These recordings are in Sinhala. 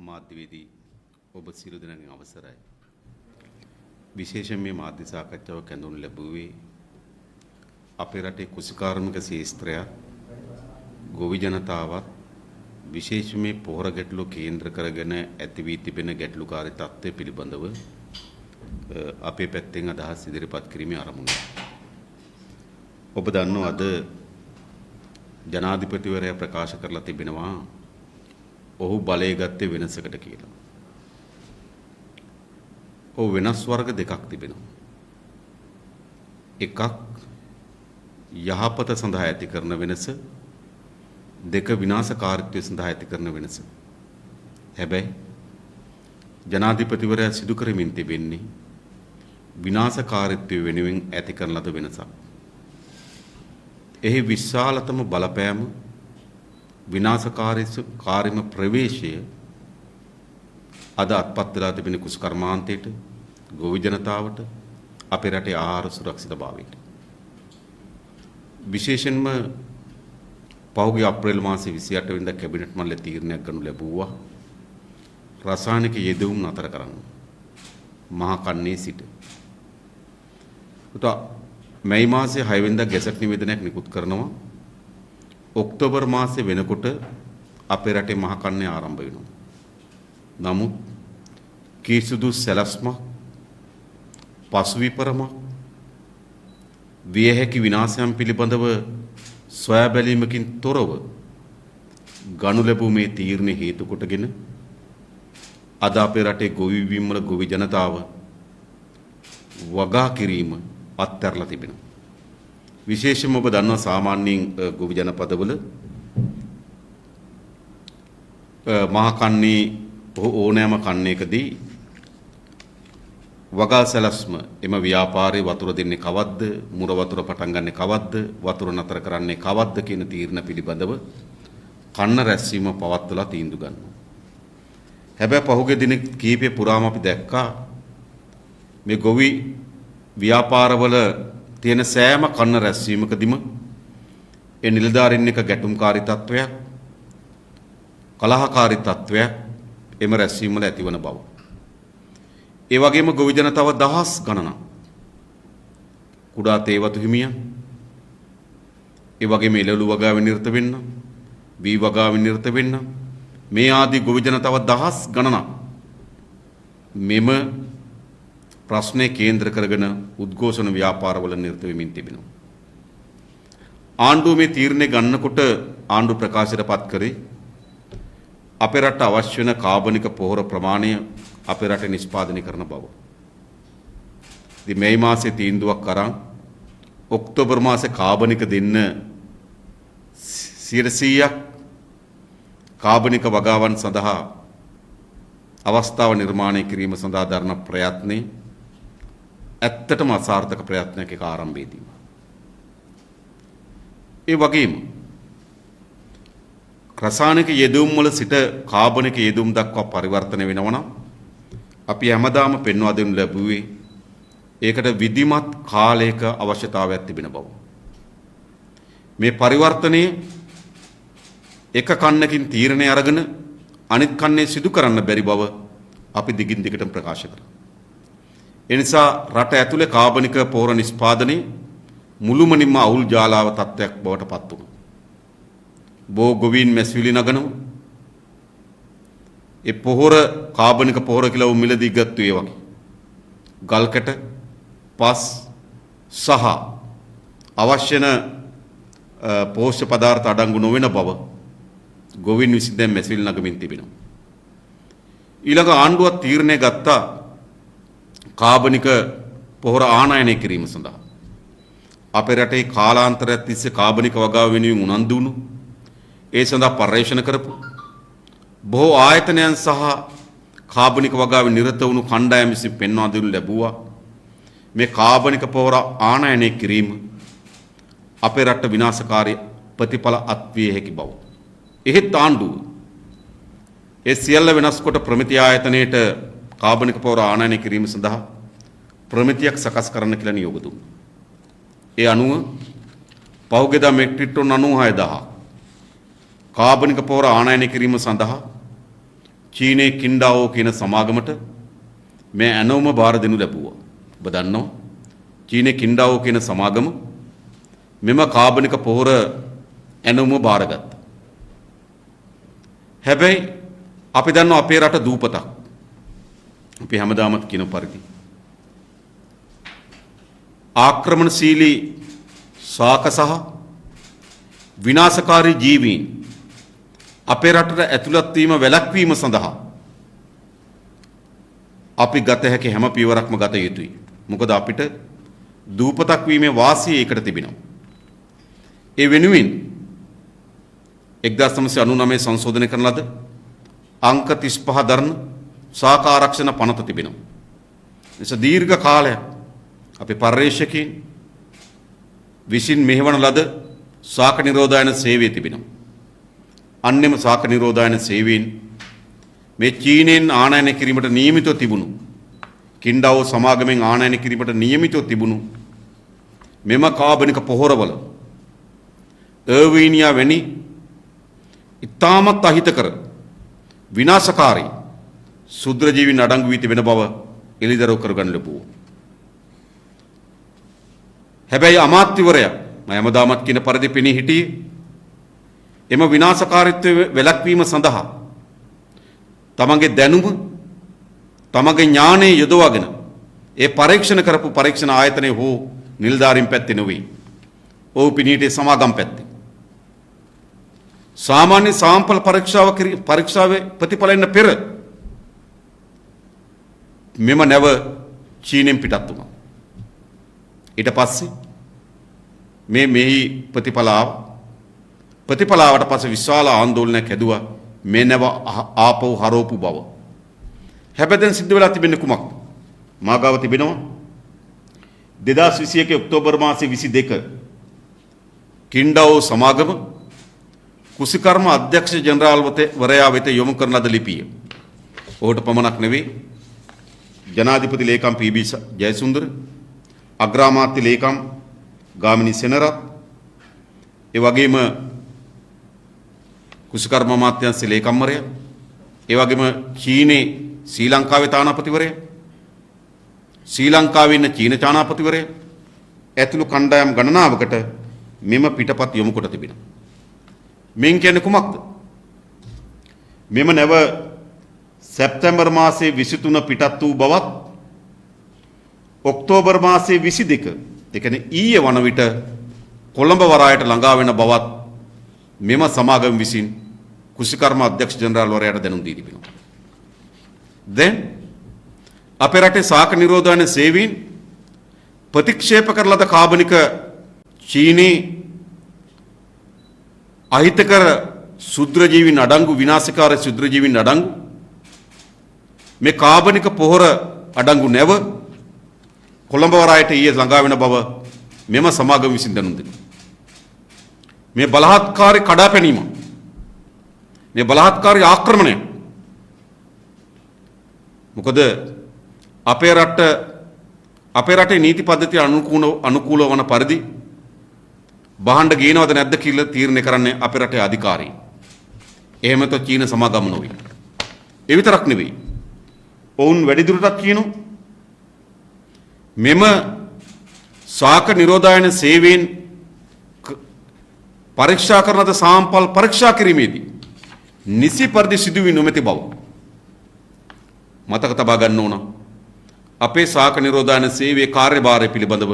මාධ්‍යවේදී ඔබ සියලු දෙනාගෙන් අවසරයි. විශේෂයෙන් මේ මාධ්‍ය සාකච්ඡාවක් ඇඳුම් ලැබුවේ අපේ රටේ කුසිකාර්මික ශාස්ත්‍රය ගොවි ජනතාවත් විශේෂයෙන් මේ පොහොර ගැටලු කේන්ද්‍ර කරගෙන ඇති වී තිබෙන ගැටලුකාරී තත්ත්වය පිළිබඳව අපේ පැත්තෙන් අදහස් ඉදිරිපත් කිරීමේ ආරමුණයි. ඔබ දන්නවා අද ජනාධිපතිවරයා ප්‍රකාශ කරලා තිබෙනවා ඔහු බලය ගත්තේ වෙනසකට කියලා. ඔහු වෙනස් වර්ග දෙකක් තිබෙනවා. එකක් යහපත සඳහා ඇති කරන වෙනස, දෙක විනාශකාරීත්වය සඳහා ඇති කරන වෙනස. හැබැයි ජනාධිපතිවරයා සිදු කරමින් තිබෙන්නේ විනාශකාරීත්වය වෙනුවෙන් ඇති කරන ලද වෙනසක්. එහි විශාලතම බලපෑම විනාශකාරීම ප්‍රවේශය අද අත්පත් වෙලා තිබෙන කුසකර්මාන්තයට, ගොවි ජනතාවට, අපේ රටේ ආහාර සුරක්ෂිතභාවයට. විශේෂයෙන්ම පහුගිය අප්‍රේල් මාසයේ 28 වෙනිදා කැබිනට් මණ්ඩලයේ තීරණයක් ගනු ලැබුවා රසායනික යෙදවුම් නතර කරන්න. මහා කන්නේ සිට. මැයි මාසයේ 6 වෙනිදා ගැසට් නිවේදනයක් නිකුත් කරනවා. ඔක්තෝබර් මාසයේ වෙනකොට අපේ රටේ මහා කන්නේ ආරම්භ වෙනවා. නමුත් කිසිදු සැලැස්මක්, පසුවිපරමක්, විය හැකි විනාශයන් පිළිබඳව සොයා බැලීමකින් තොරව ගනු ලැබූ මේ තීරණ හේතු කොටගෙන අද අපේ රටේ ගොවි විමල ගොවි ජනතාව වගා කිරීම අත්හැරලා තිබෙනවා. විශේෂයෙන්ම ඔබ දන්නවා සාමාන්‍යයෙන් ගොවි ජනපදවල මහා කන්නේ ඕනෑම කන්නේකදී වගා සැලැස්ම එම ව්‍යාපාරේ වතුර දෙන්නේ කවද්ද, මුර වතුර පටන් ගන්නෙ කවද්ද, වතුර නතර කරන්නේ කවද්ද කියන තීරණ පිළිබඳව කන්න රැස්වීම පවත්වලා තීන්දුව ගන්නවා. හැබැයි පහුගිය දින කීපය පුරාම අපි දැක්කා මේ ගොවි ව්‍යාපාරවල තියෙන සෑම කන්න රැස්වීමකදීම ඒ නිලධාරීන් එක ගැටුම්කාරී තත්වයක්, කලහකාරී තත්වයක් එම රැස්වීම වල ඇතිවන බව. ඒ වගේම ගොවි ජනතාව දහස් ගණනක් කුඩා තේවතු හිමියන්, ඒ වගේම එළවලු වගාවෙන් නිරත වෙන්න, වී වගාවෙන් නිරත වෙන්න, මේ ආදී ගොවි ජනතාව දහස් ගණනක් මෙම ප්‍රශ්නේ කේන්ද්‍ර කරගෙන උද්ඝෝෂණ ව්‍යාපාරවල නිරත වෙමින් තිබෙනවා. ආණ්ඩුව මේ තීරණය ගන්නකොට ආණ්ඩුව ප්‍රකාශයටපත් කරේ අපේ රට අවශ්‍ය වෙන කාබනික පොහොර ප්‍රමාණය අපේ රටේ නිෂ්පාදනය කරන බව. ඉතින් මේ මාසේ තීන්දුවක් අරන් ඔක්තෝබර් මාසේ කාබනික දෙන්න 100% කාබනික වගාවන් සඳහා අවස්ථාව නිර්මාණය කිරීම සඳහා දරන ප්‍රයත්නේ ඇත්තටම අසාර්ථක ප්‍රයත්නයක ආරම්භයේදී. ඒ වගේම රසායනික යෙදවුම් වල සිට කාබනික යෙදවුම් දක්වා පරිවර්තන වෙනවා නම් අපි හැමදාම පෙන්වා දෙනු ලැබුවේ ඒකට විධිමත් කාලයක අවශ්‍යතාවයක් තිබෙන බව. මේ පරිවර්තනයේ එක කන්නකින් තීරණය අරගෙන අනිත් කන්නේ සිදු කරන්න බැරි බව අපි දිගින් දිගටම ප්‍රකාශ කරා. ඒ නිසා රට ඇතුලේ කාබනික පොහොර නිෂ්පාදනයේ මුළුමනින්ම අවුල් ජාලාව තත්ත්වයක් බවට පත් වුණා. බෝ ගොවීන් මැස්විලි නගනවා. ඒ පොහොර කාබනික පොහොර කියලා මිලදී ගත්තු ඒ වගේ ගල්කට, පස් සහ අවශ්‍ය පෝෂ්‍ය පදාර්ථ අඩංගු නොවන බව ගොවීන් විසින් දැන් මැස්විලි නගමින් තිබෙනවා. ඊළඟ ආණ්ඩුවක් තීරණය ගත්තා කාබනික පොහොර ආනයනය කිරීම සඳහා. අපේ රටේ කාලාන්තරයක් තිස්සේ කාබනික වගාව වෙනුවෙන් උනන්දු වුණු, ඒ සඳහා පර්යේෂණ කරපු බොහෝ ආයතනයන් සහ කාබනික වගාවේ නිරත වුණු කණ්ඩායම් විසින් පෙන්වා දෙනු ලැබුවා මේ කාබනික පොහොර ආනයනය කිරීම අපේ රට විනාශකාරී ප්‍රතිඵල අත්විය හැකි බව. එහෙත් ආණ්ඩුව ඒ සියල්ල වෙනස් කොට ප්‍රමිති ආයතනයේට කාබනික පොහොර ආනයනය කිරීම සඳහා ප්‍රමිතියක් සකස් කරන්න කියලා නියෝග දුන්නා. ඒ අනුව පහුගියදා මෙට්‍රික් ටන් 96000 කාබනික පොහොර ආනයනය කිරීම සඳහා චීනයේ කින්ඩාවෝ කියන සමාගමට මේ ඇනවුම බාර දෙනු ලැබුවා. ඔබ දන්නවා චීනයේ කින්ඩාවෝ කියන සමාගම මෙම කාබනික පොහොර ඇනවුම බාරගත්තා. හැබැයි අපි දන්නවා අපේ රට දූපතක්. අපි හැමදාමත් කියන පරිදි ආක්‍රමණශීලී ශාක සහ විනාශකාරී ජීවීන් අපේ රටට ඇතුළත් වීම වැළැක්වීම සඳහා අපි ගත හැකි හැම පියවරක්ම ගත යුතුයි. මොකද අපිට දූපතක් වීමේ වාසිය ඒකට තිබෙනවා. ඒ වෙනුවෙන් 1999 සංශෝධනය කරන ලද අංක 35 දරන ශාක ආරක්ෂණ පනත තිබෙනවා. එනිසා දීර්ඝ කාලයක් අපේ පර්යේෂකයන් විසින් මෙහෙවන ලද ශාක නිරෝධායන සේවය තිබෙනවා. අන්නෙම ශාක නිරෝධායන සේවයෙන් මේ චීනෙන් ආනයනය කිරීමට නියමිතව තිබුණු කින්ඩාවෝ සමාගමෙන් ආනයනය කිරීමට නියමිතව තිබුණු මෙම කාබනික පොහොරවල අර්වීනියා වැනි ඉතාමත් අහිතකර විනාශකාරී ශුද්‍රජීවීන් අඩංගු වී තිබෙන බව එළිදරව් කරගන්න ලැබුවා. හැබැයි අමාත්‍යවරයා මම හැමදාමත් කියන පරිදි පෙනී හිටියේ එම විනාශකාරීත්වය වැළැක්වීම සඳහා තමන්ගේ දැනුම තමන්ගේ ඥානය යොදවාගෙන ඒ පරීක්ෂණ කරපු පරීක්ෂණ ආයතනයේ හෝ නිලධාරීන් පැත්තේ නෙවෙයි. ඔව් පිනීටේ සමාගම් පැත්තේ. සාමාන්‍ය සාම්පල් පරීක්ෂාවේ ප්‍රතිඵල එන්න පෙර මෙම නැව චීනෙන් පිටත් වුණා. ඊට පස්සේ මෙහි ප්‍රතිඵලාවට පස්සේ විශාල ආందోලනයක් හැදුවා මේ නැව ආපහු හරවපු බව. හැබැයි දැන් සිද්ධ වෙලා තිබෙන්නේ කුමක්ද? මාගාව තිබෙනවා 2021 ඔක්තෝබර් මාසයේ 22 කින්ඩාවෝ සමාගම කුසිකර්ම අධ්‍යක්ෂ ජෙනරාල් වරයා වෙත යොමු කරන ලද ලිපිය. ඔහුට පමණක් නෙවෙයි ජනාධිපති ලේකම් පී.බී. ජයසුන්දර, අග්‍රාමාත්‍ය ලේකම් ගාමිණී සෙනරත්, ඒ වගේම කුසිකර්ම අමාත්‍යාංශ ලේකම්වරයා, ඒ වගේම චීනයේ ශ්‍රී ලංකාවේ තානාපතිවරයා, ශ්‍රී ලංකාවේ ඉන්න චීන තානාපතිවරයා ඇතුළු කණ්ඩායම් ගණනාවකට මෙම පිටපත් යොමු කොට තිබෙනවා. මෙන් කියන්නේ කුමක්ද? මෙම නැව සැප්තැම්බර් මාසයේ 23 පිටත් වූ බවත් ඔක්තෝබර් මාසයේ 22 ඒ කියන්නේ ඊයේ වන විට කොළඹ වරායට ළඟා වෙන බවත් මෙම සමාගම විසින් කුසිකර්ම අධ්‍යක්ෂ ජෙනරාල් වරයාට දැනුම් දී තිබෙනවා. දැන් අපේ රටේ ශාක නිරෝධායන සේවීන් ප්‍රතික්ෂේප කර ලද කාබනික චීනී අහිතකර ශුද්‍රජීවීන් අඩංගු විනාශකාරී ශුද්‍රජීවීන් අඩංගු මේ කාබනික පොහොර අඩංගු නැව කොළඹ වරායට ඊයේ ළඟා වෙන බව මෙම සමාගම විසින් දැනුම් දෙනවා. මේ බලහත්කාරී කඩාපැනීම, මේ බලහත්කාරී ආක්‍රමණය මොකද අපේ රටේ නීති පද්ධතිය අනුකූල වන පරිදි බහණ්ඩ ගේනවද නැද්ද කියලා තීරණය කරන්නේ අපේ රටේ අධිකාරී. එහෙම તો චීන සමාගම නොවේ. ඒ විතරක් නෙවෙයි. ඔවුන් වැඩිදුරටත් කියනවා මෙම ශාක නිරෝධායන සේවයෙන් පරීක්ෂා කරන ලද සාම්පල් පරීක්ෂා කිරීමේදී නිසි පරිදි සිදුවී නොමැති බව මතක තබා ගන්න ඕන. අපේ ශාක නිරෝධායන සේවයේ කාර්යභාරය පිළිබඳව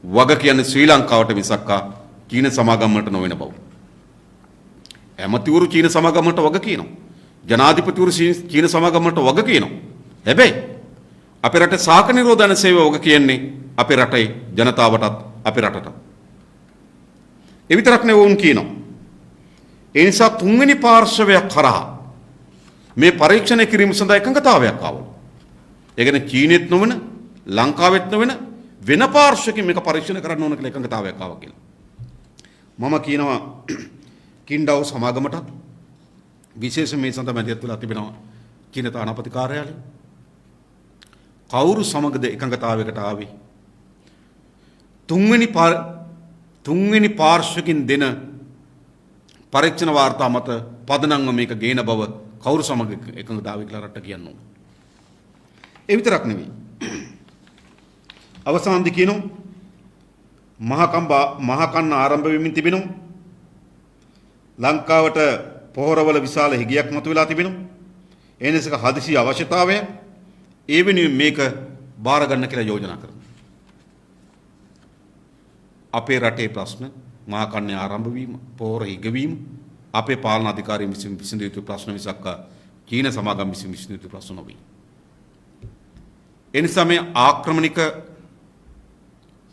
වග කියන්නේ ශ්‍රී ලංකාවට මිසක්කා චීන සමාගමකට නොවන බව. ඇමතිවරු චීන සමාගමකට වග කියනවා. ජනාධිපතිවරු චීන සමාගමකට වග කියනවා. හැබැයි අපේ රටේ ශාක නිරෝධායන සේවය වග කියන්නේ අපේ රටේ ජනතාවටත් අපේ රටටත්. ඒ විතරක් නෙවෙයි වුන් කියනවා. ඒ නිසා තුන්වෙනි පාර්ශවයක් කරා මේ පරීක්ෂණය කිරීම සඳහා එකඟතාවයක් ආවලු. ඒ කියන්නේ චීනෙත් නොවන ලංකාවෙත් නොවන වෙන පාර්ශවකින් මේක පරීක්ෂණ කරන්න ඕන කියලා එකඟතාවයක් ආවා කියලා. මම කියනවා කින්ඩාවෝ සමාගමට විශේෂ මේ සඳහා මැදිහත් වෙලා තිබෙනවා චීන තානාපති කාර්යාලය. කවුරු සමගද එකඟතාවයකට ආවේ? තුන්වෙනි පාර්ශවකින් දෙන පරීක්ෂණ වාර්තා මත පදනම්ව මේක ගේන බව කවුරු සමග එකඟතාවය කියලා රට කියන්න ඕන. ඒ විතරක් නෙවෙයි. අවසානදී කියනවා මහකන්න ආරම්භ වෙමින් තිබෙනවා. ලංකාවට පොහොරවල විශාල හිගයක් මතුවලා තිබෙනවා. ඒ නිසා හදිසි අවශ්‍යතාවය ඒ වෙනුවෙන් මේක බාර ගන්න කියලා යෝජනා කරනවා. අපේ රටේ ප්‍රශ්න මහකන්නේ ආරම්භ වීම, පොහොර හිගවීම අපේ පාලන අධිකාරියන් විසින් විසඳිය යුතු ප්‍රශ්න මිසක් චීන සමාගම් විසින් විසඳිය යුතු ප්‍රශ්න නොවේ. ඒ නිසා මේ ආක්‍රමණික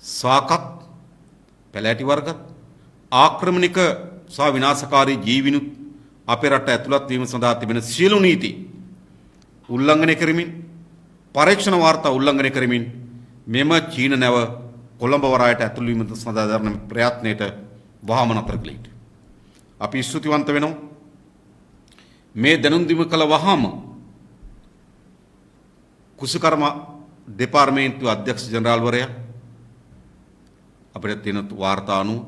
සාකත් පැලෑටි වර්ග ආක්‍රමණික සහ විනාශකාරී ජීවිනුත් අපේ රට ඇතුළත් වීම සඳහා තිබෙන සියලු නීති උල්ලංඝනය කරමින් පරීක්ෂණ වාර්තා උල්ලංඝනය කරමින් මෙම චීන නැව කොළඹ වරායට ඇතුළු වීම සඳහා දරන ප්‍රයත්නයට වහාම නතර කළ යුතුයි. අපි ස්තුතිවන්ත වෙනවා මේ දැනුම් දීම කළ වහාම කුසකර්ම දෙපාර්තමේන්තුවේ අධ්‍යක්ෂ ජනරාල්වරයා අපිට තියෙන වාර්තා අනුව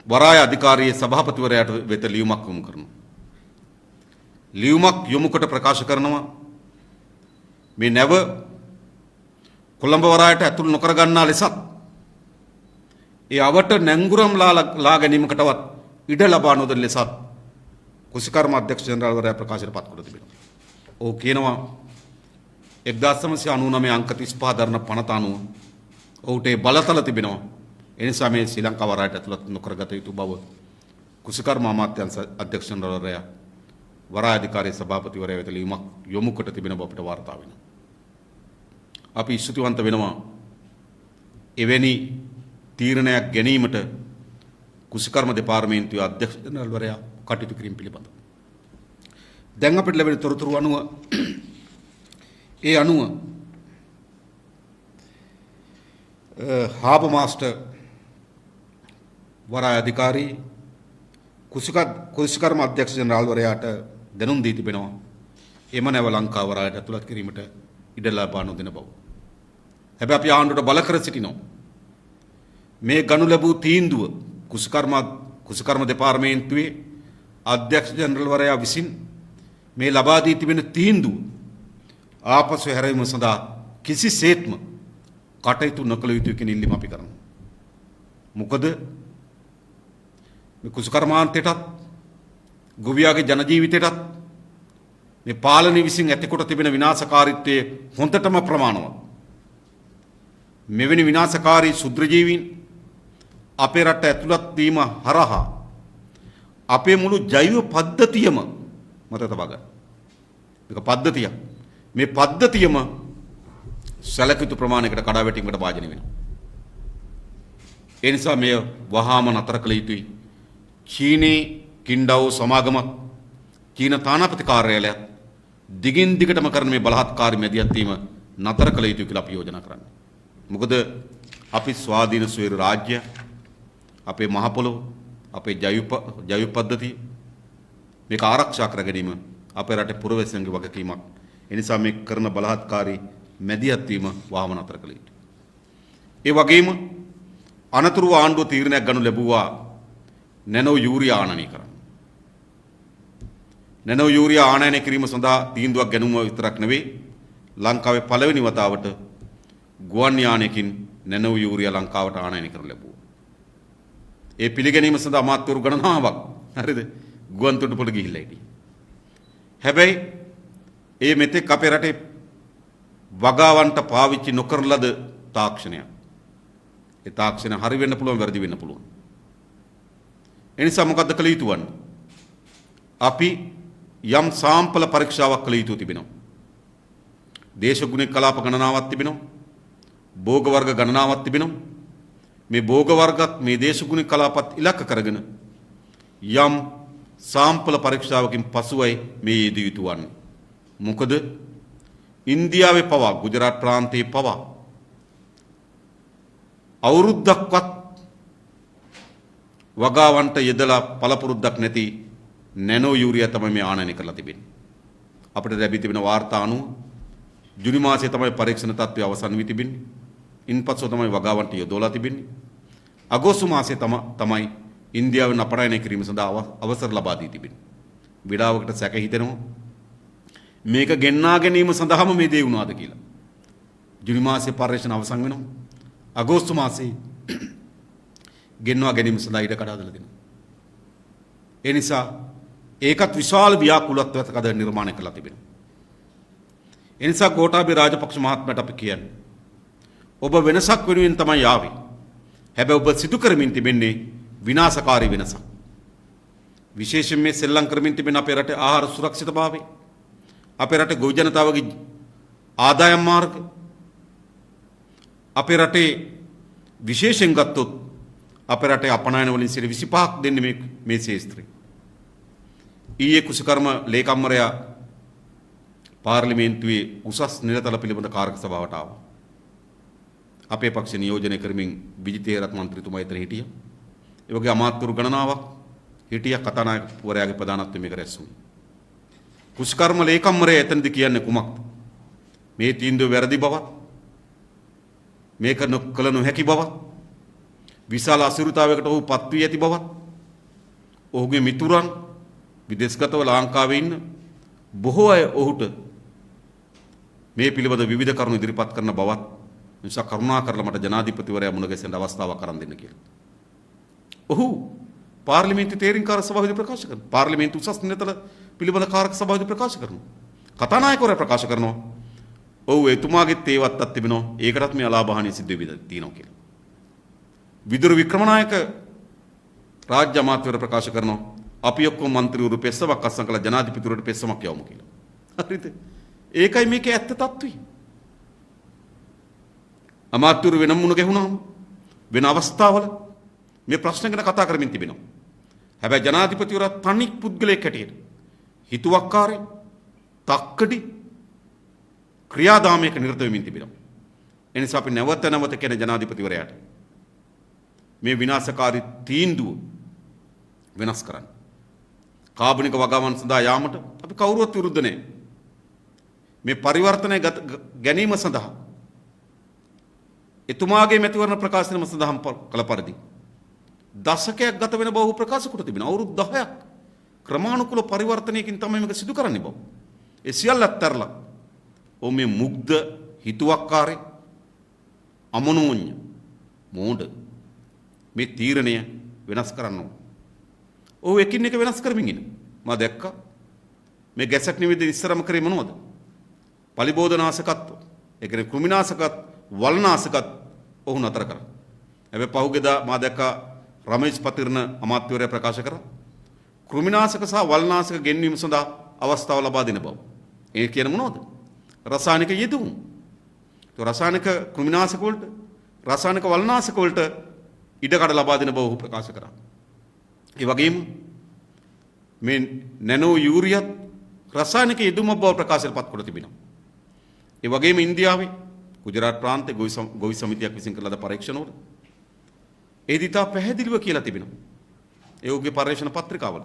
වරාය අධිකාරියේ සභාපතිවරයාට වෙත ලියුමක් යොමු කරනවා. ලියුමක් යොමු කොට ප්‍රකාශ කරනවා මේ නැව කොළඹ වරායට ඇතුළු නොකර ගන්නා ලෙසත් ඒ අවට නැංගුරම් ලා ගැනීමකටවත් ඉඩ ලබා නොදෙන ලෙසත් කුසකර්ම අධ්‍යක්ෂ ජනරාල්වරයා ප්‍රකාශයට පත් කර තිබෙනවා. ඔහු කියනවා 1999 අංක 35 දරන පනත අනුව ඔහුට ඒ බලතල තිබෙනවා. ඒ නිසා මේ ශ්‍රී ලංකාව වරායට ඇතුළත් නොකරගත යුතු බව කුසකර්ම අමාත්‍යාංශ අධ්‍යක්ෂ ජනරාල්වරයා වරාය අධිකාරියේ සභාපතිවරයා වෙත ලියුමක් යොමු කොට තිබෙන බව අපිට වාර්තා වෙනවා. අපි ස්තුතිවන්ත වෙනවා එවැනි තීරණයක් ගැනීමට කුසකර්ම දෙපාර්තමේන්තුවේ අධ්‍යක්ෂ ජනරාල්වරයා කටයුතු කිරීම පිළිබඳව. දැන් අපිට ලැබෙන තොරතුරු අනුව හාබර් මාස්ටර් වරාය අධිකාරී කුසකර්ම අධ්‍යක්ෂ ජනරාල්වරයාට දැනුම් දී තිබෙනවා එම නැව ලංකාව වරායට ඇතුළත් කිරීමට ඉඩ ලබා නොදෙන බව. හැබැයි අපි ආණ්ඩුවට බල කර සිටිනවා මේ ගනු ලැබූ තීන්දුව කුසකර්ම දෙපාර්තමේන්තුවේ අධ්‍යක්ෂ ජනරාල්වරයා විසින් මේ ලබා දී තිබෙන තීන්දුව ආපසු හැරීම සඳහා කිසිසේත්ම කටයුතු නොකළ යුතුයි කියන ඉල්ලීම අපි කරනවා. මොකද මේ කුසකර්මාන්තයටත් ගොවියාගේ ජන ජීවිතයටත් මේ පාලනය විසින් ඇතිකොට තිබෙන විනාශකාරීත්වයේ හොඳටම ප්‍රමාණවත්. මෙවැනි විනාශකාරී ශුද්‍රජීවීන් අපේ රට ඇතුළත් වීම හරහා අපේ මුළු ජෛව පද්ධතියම මත තබා ගන්න. මේක පද්ධතියක්. මේ පද්ධතියම සැලකියුතු ප්‍රමාණයකට කඩා වැටීමකට භාජනය වෙනවා. ඒ නිසා මෙය වහාම නතර කළ යුතුයි. චීනයේ කින්ඩාව් සමාගමත් චීන තානාපති කාර්යාලයත් දිගින් දිගටම කරන මේ බලහත්කාරී මැදිහත් වීම නතර කළ යුතුයි කියලා අපි යෝජනා කරන්නේ. මොකද අපි ස්වාධීන ස්වෛර රාජ්‍ය අපේ මහ පොළොව අපේ ජෛව පද්ධතිය මේක ආරක්ෂා කර ගැනීම අපේ රටේ පුරවැසියන්ගේ වගකීමක්. ඒ නිසා මේ කරන බලහත්කාරී මැදිහත් වීම වහාම නතර කළ යුතුයි. ඒ වගේම අනතුරු ආණ්ඩුව තීරණයක් ගනු ලැබුවා නැනෝ යූරියා ආනයනය කරන්න. නැනෝ යූරියා ආනයනය කිරීම සඳහා තීන්දුවක් ගැනීම විතරක් නෙවෙයි ලංකාවේ පළවෙනි වතාවට ගුවන් යානයකින් නැනෝ යූරියා ලංකාවට ආනයනය කරන්න ලැබුවා. ඒ පිළිගැනීම සඳහා අමාත්‍යවරු ගණනාවක් හරිද ගුවන් තොටුපොළ ගිහිල්ලා හිටියේ. හැබැයි ඒ මෙතෙක් අපේ රටේ වගාවන්ට පාවිච්චි නොකරන ලද තාක්ෂණයක්. ඒ තාක්ෂණ හරි වෙන්න පුළුවන් වැරදි වෙන්න පුළුවන්. ඒ නිසා මොකද්ද කළ යුතු වන්නේ? අපි යම් සාම්පල පරීක්ෂාවක් කළ යුතු තිබෙනවා. දේශගුණික කලාප ගණනාවක් තිබෙනවා. භෝග වර්ග ගණනාවක් තිබෙනවා. මේ භෝග වර්ගත් මේ දේශගුණික කලාපත් ඉලක්ක කරගෙන යම් සාම්පල පරීක්ෂාවකින් පසුවයි මේ යෙදිය යුතු වන්නේ. මොකද ඉන්දියාවේ පවා ගුජරාට් ප්‍රාන්තයේ පවා අවුරුද්දක්වත් වගාවන්ට යෙදලා පළපුරුද්දක් නැති නැනෝ යූරියා තමයි මේ ආනයනය කරලා තිබෙන්නේ. අපිට ලැබී තිබෙන වාර්තා අනුව ජුනි මාසයේ තමයි පරීක්ෂණ තත්ත්වය අවසන් වී තිබෙන්නේ. ඉන්පසු තමයි වගාවන්ට යොදවලා තිබෙන්නේ. අගෝස්තු මාසයේ තමයි ඉන්දියාවෙන් අපනයනය කිරීම සඳහා අවසර ලබා දී තිබෙන්නේ. විඩාවකට සැක හිතෙනවා. මේක ගෙන්නා ගැනීම සඳහාම මේ දේ වුණාද කියලා. ජුනි මාසයේ පර්යේෂණ අවසන් වෙනවා. අගෝස්තු මාසයේ ගෙන්වා ගැනීම සඳහා ඊට කඩා දාලා දෙනවා. ඒ නිසා ඒකත් විශාල ව්‍යාකූලත්වයක් අද නිර්මාණය කරලා තිබෙනවා. ඒ නිසා ගෝඨාභය රාජපක්ෂ මහත්මයාට අපි කියන්නේ ඔබ වෙනසක් වෙනුවෙන් තමයි ආවේ. හැබැයි ඔබ සිදු කරමින් තිබෙන්නේ විනාශකාරී වෙනසක්. විශේෂයෙන් මේ සෙල්ලම් කරමින් තිබෙන අපේ රටේ ආහාර සුරක්ෂිතභාවය, අපේ රටේ ගොවි ජනතාවගේ ආදායම් මාර්ග, අපේ රටේ විශේෂයෙන් ගත්තොත් අපේ රටේ අපනයන වලින් 25ක් දෙන්නේ මේ ශේෂ්ත්‍රේ. ඊයේ කුසකර්ම ලේකම්වරයා පාර්ලිමේන්තුවේ උසස් නිලතල පිළිබඳ කාර්ක සභාවට ආවා. අපේ පක්ෂ නියෝජනය කරමින් විජිත හේරත් මන්ත්‍රීතුමා ඊතර හිටියා. ඒ වගේ අමාත්‍යවරු ගණනාවක් හිටියා. කතානායකවරයාගේ ප්‍රධානත්වයෙන් මේක රැස් වුණා. කුසකර්ම ලේකම්වරයා එතනදී කියන්නේ කුමක්ද? මේ තීන්දුව වැරදි බවත්, මේක කළ නොහැකි බවත්, විශාල අසීරුතාවයකට ඔහු පත් වී ඇති බවත්, ඔහුගේ මිතුරන් විදේශගතව ලංකාවේ ඉන්න බොහෝ අය ඔහුට මේ පිළිබඳ විවිධ කරුණු ඉදිරිපත් කරන බවත් නිසා කරුණා කරලා මට ජනාධිපතිවරයා මුණ ගැසෙන්න අවස්ථාවක් අරන් දෙන්න කියලා. ඔහු පාර්ලිමේන්තු තේරීම්කාර සභාවේදී ප්‍රකාශ කරනවා. පාර්ලිමේන්තු උසස් නිලතල පිළිබඳ කාරක සභාවේදී ප්‍රකාශ කරනවා. කතානායකවරයා ප්‍රකාශ කරනවා. ඔව් එතුමාගෙත් ඒවත්තක් තිබෙනවා. ඒකටත් මේ අලාභහානිය සිද්ධ වෙවි තියෙනවා කියලා. විදුර වික්‍රමනායක රාජ්‍ය අමාත්‍යවරයා ප්‍රකාශ කරනවා. අපි ඔක්කොම മന്ത്രിවරු පෙස්සමක් අස්සම් කළා ජනාධිපතිවරට පෙස්සමක් යවමු කියලා. හරිද? ඒකයි මේකේ ඇත්ත තත්ත්වය. අමාත්‍යවරු වෙනම මුණ ගැහුණාම වෙන අවස්ථාවල මේ ප්‍රශ්න ගැන කතා කරමින් තිබෙනවා. හැබැයි ජනාධිපතිවරයා තනි පුද්ගලයෙක් හැටියට හිතුවක්කාරයි, තක්කඩි ක්‍රියාදාමයක නිරත වෙමින් තිබෙනවා. ඒ නිසා අපි නැවත කියන ජනාධිපතිවරයාට මේ විනාශකාරී තීන්දුව වෙනස් කරන්න. කාබනික වගාවන් සඳහා යාමට අපි කවුරුවත් විරුද්ධ නැහැ. මේ පරිවර්තනය ගැනීම සඳහා එතුමාගේ මැතිවරණ ප්‍රකාශනම සඳහන් කළ පරිදි දශකයක් ගත වෙන බව ප්‍රකාශ කොට තිබෙනවා. අවුරුදු 10ක් ක්‍රමානුකූල පරිවර්තනයකින් තමයි මේක සිදු කරන්නේ බව. ඒ සියල්ල අත්හැරලා මේ මුග්ධ හිතුවක්කාරේ අමනෝඤ්ඤ මෝඩ මේ තීරණය වෙනස් කරන්න ඕන. ඔව් එකින් එක වෙනස් කරමින් ඉන්න. මම දැක්කා මේ ගැසට් නිවේදනය ඉස්සරම කරේ මොනවද? පලිබෝධනාශකත්ව. ඒ කියන්නේ කෘමිනාශකත් වල්නාශකත් ඔහු නතර කරා. හැබැයි පහුගියදා මම දැක්කා රමේෂ් පතිරණ අමාත්‍යවරයා ප්‍රකාශ කරා කෘමිනාශක සහ වල්නාශක ගෙන්වීම සඳහා අවස්ථාව ලබා දෙන බව. ඒ කියන්නේ මොනවද? රසායනික යෙදුම්. તો රසායනික කෘමිනාශක වලට රසායනික වල්නාශක වලට ඉඩකඩ ලබා දෙන බව ඔහු ප්‍රකාශ කරා. ඒ වගේම මේ නැනෝ යූරියත් රසායනික යෙදුම් බව ප්‍රකාශයට පත් කොට තිබෙනවා. ඒ වගේම ඉන්දියාවේ ගුජරාට් ප්‍රාන්තයේ ගොවි සමිතියක් විසින් කළ ලද පරීක්ෂණවල ඒ දිතා පැහැදිලිව කියලා තිබෙනවා. ඒ ඔහුගේ පරීක්ෂණ පත්‍රිකාවල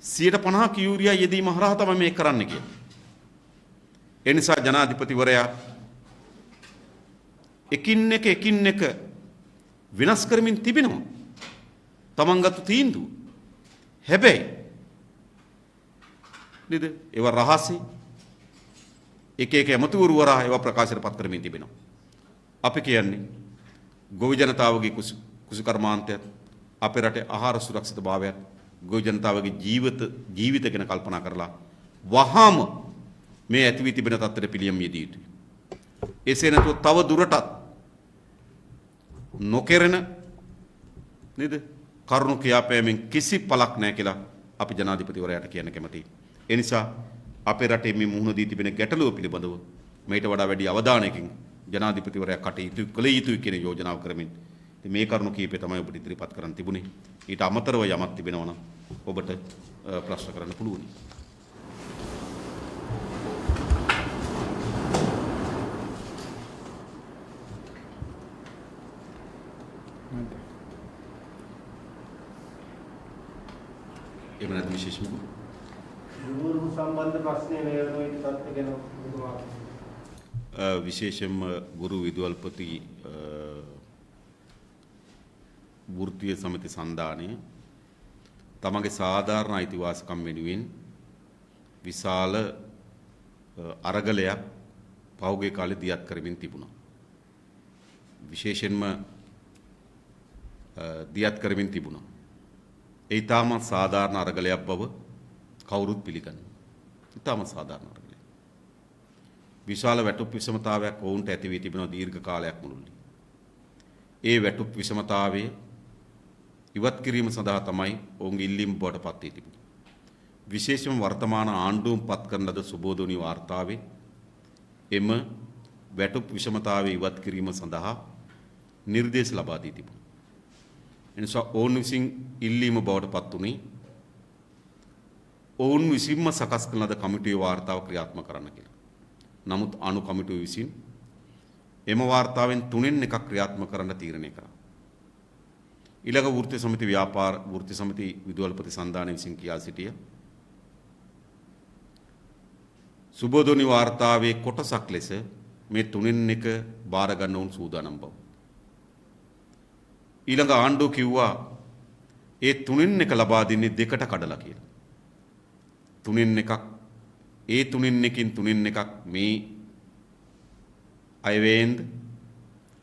50% යූරියා යෙදීම හරහා තමයි මේක කරන්න කියලා. ඒ නිසා ජනාධිපතිවරයා එකින් එක විනාශ කරමින් තිබෙනවා. තමන්ගත් තීන්දුව. හැබැයි නේද? ඒව රහසේ එක ඇමතිවරු වරා ඒවා ප්‍රකාශයට පත් කරමින් තිබෙනවා. අපි කියන්නේ ගොවි ජනතාවගේ කුසකර්මාන්තයත් අපේ රටේ ආහාර සුරක්ෂිතභාවයත් ගොවි ජනතාවගේ ජීවිත ගැන කල්පනා කරලා වහාම මේ ඇති වී තිබෙන තත්ත්වයට පිළියම් යෙදිය යුතුයි. එසේ නැතුව තව දුරටත් නොකරන නේද? කරුණු කියාපෑමෙන් කිසි පළක් නැහැ කියලා අපි ජනාධිපතිවරයාට කියන්න කැමතියි. ඒ නිසා අපේ රටේ මේ මුහුණ දී තිබෙන ගැටලුව පිළිබඳව මේට වඩා වැඩි අවධානයකින් ජනාධිපතිවරයා කටයුතු කළ යුතුයි කියන යෝජනාව කරමින් ඉතින් මේ කරුණු කීපය තමයි ඔබට ඉදිරිපත් කරන්න තිබුණේ. ඊට අමතරව යමක් තිබෙනවා නම් ඔබට ප්‍රශ්න කරන්න පුළුවන්. එහෙම නැත්නම් විශේෂම ගුරු සම්බන්ධ ප්‍රශ්නේ නේද තත්ත්ව ගැන ඔබතුමා විශේෂයෙන්ම ගුරු විදුහල්පති වෘත්තීය සමිති සන්ධානය තමන්ගේ සාධාරණ අයිතිවාසිකම් වෙනුවෙන් විශාල අරගලයක් පහුගිය කාලේ දියත් කරමින් තිබුණා. විශේෂයෙන්ම දියත් කරමින් තිබුණා. ඒ තාම සාධාරණ අරගලයක් බව කවුරුත් පිළිගන්නවා. ඊටම සාධාරණ අරගලයක්. විශාල වැටුප් විෂමතාවයක් වුන්ට ඇති වී තිබෙනවා දීර්ඝ කාලයක් මුළුල්ලේ. ඒ වැටුප් විෂමතාවයේ ඉවත් කිරීම සඳහා තමයි ඔවුන්ගේ ඉල්ලීම බවට පත් වී තිබුණේ. විශේෂම වර්තමාන ආණ්ඩුවම පත් කරන ලද සුබෝධනී වාර්තාවේ එම වැටුප් විෂමතාවය ඉවත් කිරීම සඳහා නිර්දේශ ලබා දී තිබුණා. එනිසා ඔවුන් විසින් ඉල්ලීම බවට පත් වුණේ ඔවුන් විසින්ම සකස් කරන ලද කමිටුවේ වාර්තාව ක්‍රියාත්මක කරන්න කියලා. නමුත් අනු කමිටුව විසින් එම වාර්තාවෙන් 3න් එකක් ක්‍රියාත්මක කරන්න තීරණය කරා. ඊළඟ වෘත්තීය සමිති ව්‍යාපාර වෘත්තීය සමිති විදුහල්පති සන්ධානය විසින් කියා සිටිය සුබෝධනී වාර්තාවේ කොටසක් ලෙස මේ 3න් එක බාර ගන්න උන් සූදානම් බව. ඊළඟ ආණ්ඩුව කිව්වා ඒ 3න් එක ලබා දෙන්නේ දෙකට කඩලා කියලා. 3න් එකක් ඒ 3න් එකකින් 3න් එකක් මේ අයවැයෙන්ද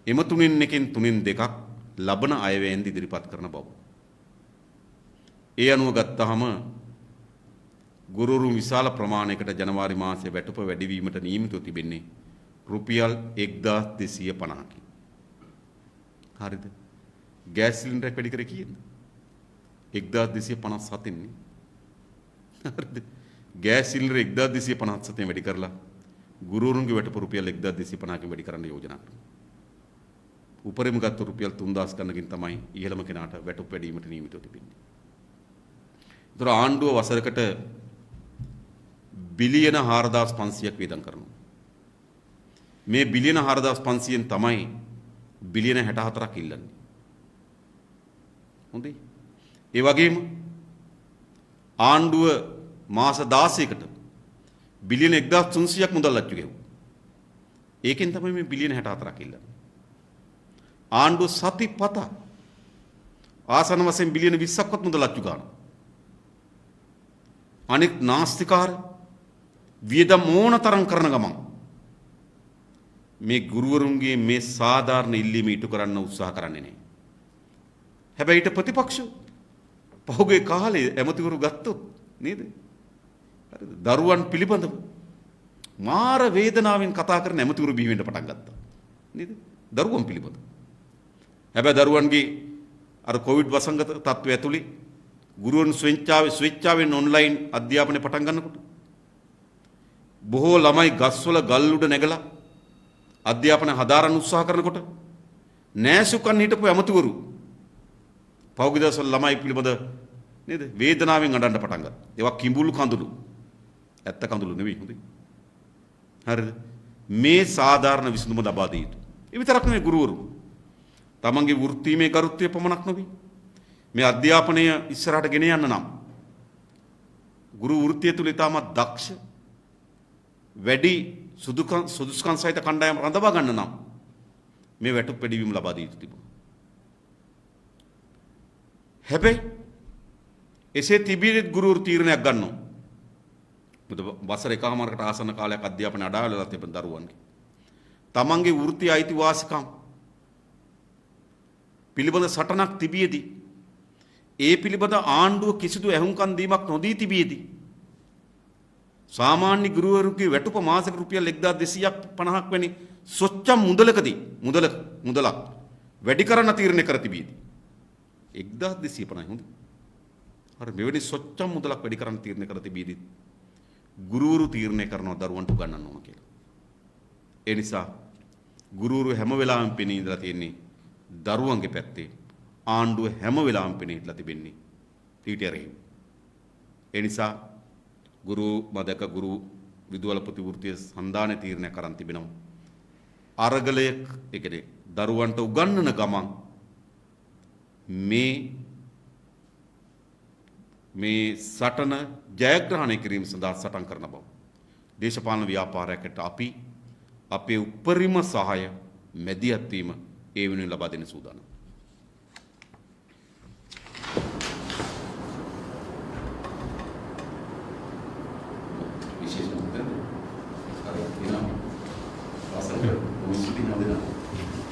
එම 3න් එකකින් 3න් දෙකක් ලබන අයවැයෙන්ද ඉදිරිපත් කරන බව. ඒ අනුව ගත්තාම ගුරුවරුන් විශාල ප්‍රමාණයකට ජනවාරි මාසයේ වැටුප වැඩිවීමට නියමිතව තිබෙන්නේ රුපියල් 1250කි. හරිද? ගෑස් සිලින්ඩරයක් වැඩි කරේ කීයද? 1257 න්නේ. හරිද? ගෑස් සිලින්ඩර 1257 වැඩි කරලා ගුරුවරුන්ගේ වැටුප රුපියල් 1250කින් වැඩි කරන්න යෝජනා කරනවා. උපරිම ගත්ත රුපියල් 3000 ගණනකින් තමයි ඉහළම කෙනාට වැටුප් වැඩිවීමට නියමිතව තිබෙන්නේ. ඒතර ආණ්ඩුව වසරකට බිලියන 4500ක් වේදම් කරනවා. මේ බිලියන 4500න් තමයි බිලියන 64ක් ඉල්ලන්නේ. හොඳයි. ඒ වගේම ආණ්ඩුව මාස 16කට බිලියන 1300ක් මුදල් අච්චු ගෙවුවා. ඒකෙන් තමයි මේ බිලියන 64ක් ඉල්ලන්නේ. ආණ්ඩුව සතිපත ආසන වශයෙන් බිලියන 20ක්වත් මුදල් අච්චු ගන්නවා. අනෙක් නාස්තිකාර වියදම් ඕන තරම් කරන ගමන් මේ ගුරුවරුන්ගේ මේ සාධාරණ ඉල්ලීම ඉටු කරන්න උත්සාහ කරන්නේ නැහැ. හැබැයි ඊට ප්‍රතිපක්ෂ පහුගිය කාලේ ඇමතිවරු ගත්තොත් නේද? හරිද? දරුවන් පිළිබඳව මාර වේදනාවෙන් කතා කරන ඇමතිවරු බිහි වෙන්න පටන් ගත්තා. නේද? දරුවන් පිළිබඳව. හැබැයි දරුවන්ගේ අර කොවිඩ් වසංගත තත්ත්වය ඇතුළේ ගුරුවරුන් ස්වේච්ඡාවෙන් ඔන්ලයින් අධ්‍යාපනය පටන් ගන්නකොට බොහෝ ළමයි ගස්වල ගල් උඩ නැගලා අධ්‍යාපනය හදාරන්න උත්සාහ කරනකොට නෑසුකන් හිටපු ඇමතිවරු පෞද්ගලික දවස්වල ළමයි පිළිබඳ නේද වේදනාවෙන් අඬන්න පටන් ගත්තා. ඒවා කිඹුළු කඳුළු. ඇත්ත කඳුළු නෙවෙයි හොඳයි. හරිද? මේ සාධාරණ විසඳුම ලබා දී යුතුයි. ඒ විතරක් නෙවෙයි ගුරුවරු. තමන්ගේ වෘත්තීමේ කරුත්වය පමණක් නෙවෙයි. මේ අධ්‍යාපනය ඉස්සරහට ගෙන යන්න නම් ගුරු වෘත්තිය තුල ඉතාමත් දක්ෂ වැඩි සුදුසුකම් සහිත කණ්ඩායම් රඳවා ගන්න නම් මේ වැටුප් වැඩිවීම ලබා දී යුතු තිබුණා. හැබැයි එසේ තිබීත් ගුරුවරු තීරණයක් ගන්නවා. මොකද වසර එකමාරකට ආසන්න කාලයක් අධ්‍යාපනය අඩා වෙලා තිබෙන දරුවන්ගේ තමන්ගේ වෘත්ති අයිතිවාසිකම් පිළිබඳ සටනක් තිබියදී ඒ පිළිබඳ ආණ්ඩුව කිසිදු ඇහුම්කන් දීමක් නොදී තිබියදී සාමාන්‍ය ගුරුවරුගේ වැටුප මාසෙක රුපියල් 1250ක් වැනි සොච්චම් මුදලක් වැඩි කරන්න තීරණය කර තිබියදී 1250යි හොඳ. හරි මෙවැනි සොච්චම් මුදලක් වැඩි කරන්න තීරණය කර තිබියදී ගුරුවරු තීරණය කරනවා දරුවන්ට උගන්වන්න ඕන කියලා. ඒ නිසා ගුරුවරු හැම වෙලාවෙම පෙනී ඉඳලා තියෙන්නේ දරුවන්ගේ පැත්තේ. ආණ්ඩුව හැම වෙලාවෙම පෙනී ඉඳලා තිබෙන්නේ ඊට එරෙහිව. ඒ නිසා ගුරු මදක ගුරු විදුහල්පති වෘත්තීය සන්ධානයේ තීරණය කරන් තිබෙනවා. අරගලයක් ඒ කියන්නේ දරුවන්ට උගන්වන ගමන් මේ සටන ජයග්‍රහණය කිරීම සඳහා සටන් කරන බව. දේශපාලන ව්‍යාපාරයකට අපි අපේ උපරිම සහාය මැදිහත් වීම ඒ වෙනුවෙන් ලබා දෙන්න සූදානම්. විශේෂ මොකද? අර දින අසල භූමිස්තුති නදින